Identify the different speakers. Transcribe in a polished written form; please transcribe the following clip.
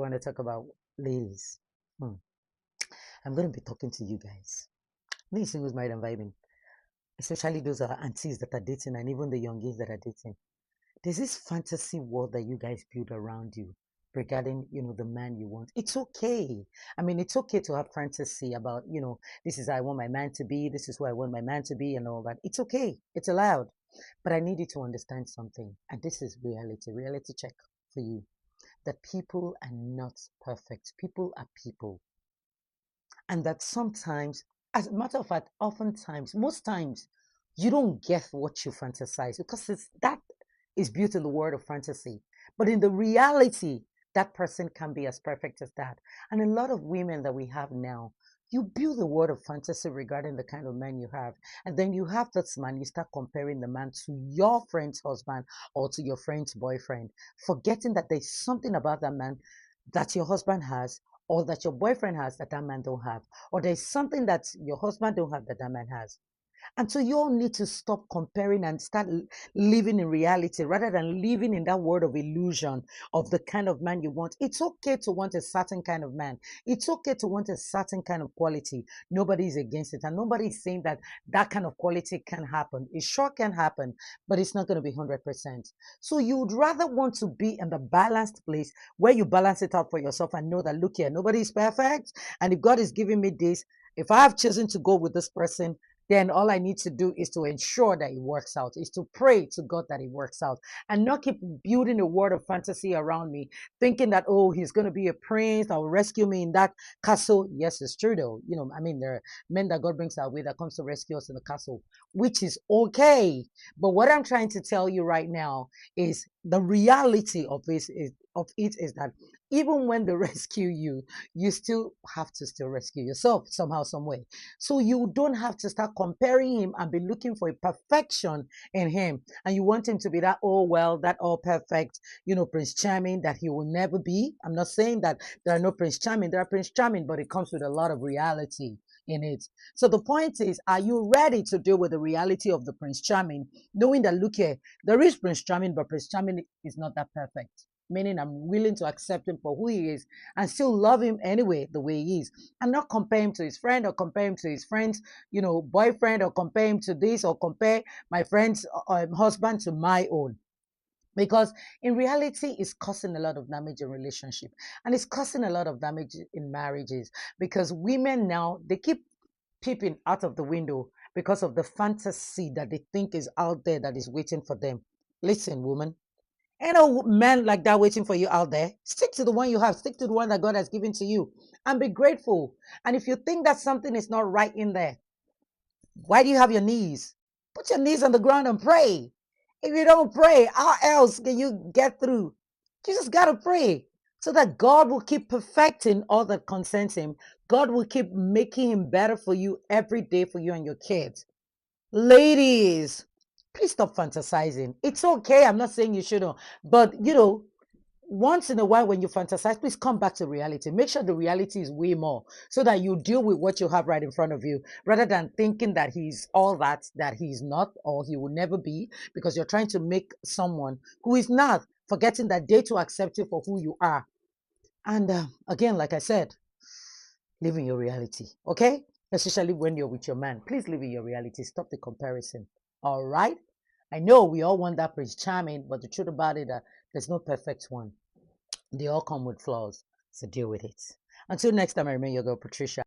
Speaker 1: Want to talk about ladies. Hmm. I'm going to be talking to you guys. These singles, married and vibing, especially those are aunties that are dating and even the youngies that are dating. There's this fantasy world that you guys build around you regarding, the man you want. It's okay. I mean, it's okay to have fantasy about, this is how I want my man to be, this is who I want my man to be, and all that. It's okay. It's allowed. But I need you to understand something. And this is reality check for you. That people are not perfect. People are people. And that sometimes, as a matter of fact, oftentimes, most times, you don't get what you fantasize because that is built in the world of fantasy. But in the reality, that person can be as perfect as that. And a lot of women that we have now, you build a world of fantasy regarding the kind of man you have. And then you have this man, you start comparing the man to your friend's husband or to your friend's boyfriend, forgetting that there's something about that man that your husband has or that your boyfriend has that that man don't have, or there's something that your husband don't have that that man has. And so you all need to stop comparing and start living in reality rather than living in that world of illusion of the kind of man you want. It's okay to want a certain kind of man. It's okay to want a certain kind of quality. Nobody is against it. And nobody is saying that that kind of quality can happen. It sure can happen, but it's not going to be 100%. So you would rather want to be in the balanced place where you balance it out for yourself and know that, look here, nobody is perfect. And if God is giving me this, if I have chosen to go with this person, then all I need to do is to ensure that it works out, is to pray to God that it works out, and not keep building a world of fantasy around me, thinking that, oh, he's going to be a prince that will rescue me in that castle. Yes, it's true, though. I mean, there are men that God brings our way that comes to rescue us in the castle, which is okay. But what I'm trying to tell you right now is the reality of it is that even when they rescue you, you still have to still rescue yourself somehow, some way. So you don't have to start comparing him and be looking for a perfection in him. And you want him to be that, oh, well, that all perfect, Prince Charming that he will never be. I'm not saying that there are no Prince Charming. There are Prince Charming, but it comes with a lot of reality in it. So the point is, are you ready to deal with the reality of the Prince Charming, knowing that, look here, there is Prince Charming, but Prince Charming is not that perfect? Meaning I'm willing to accept him for who he is and still love him anyway, the way he is, and not compare him to his friend or compare him to his friend's, boyfriend, or compare him to this or compare my friend's husband to my own. Because in reality, it's causing a lot of damage in relationship, and it's causing a lot of damage in marriages because women now, they keep peeping out of the window because of the fantasy that they think is out there that is waiting for them. Listen, woman, ain't no man like that waiting for you out there. Stick to the one you have. Stick to the one that God has given to you and be grateful. And if you think that something is not right in there, why do you have your knees? Put your knees on the ground and pray. If you don't pray, how else can you get through? You just got to pray so that God will keep perfecting all that concerns him. God will keep making him better for you every day for you and your kids. Ladies, please stop fantasizing. It's okay. I'm not saying you shouldn't, but once in a while when you fantasize, please come back to reality. Make sure the reality is way more so that you deal with what you have right in front of you rather than thinking that he's all that he's not or he will never be, because you're trying to make someone who is not, forgetting that they to accept you for who you are. And again, like I said, live in your reality, okay? Especially when you're with your man. Please live in your reality. Stop the comparison. All right? I know we all want that Prince Charming, but the truth about it, there's no perfect one. They all come with flaws. So deal with it. Until next time, I remain your girl, Patricia.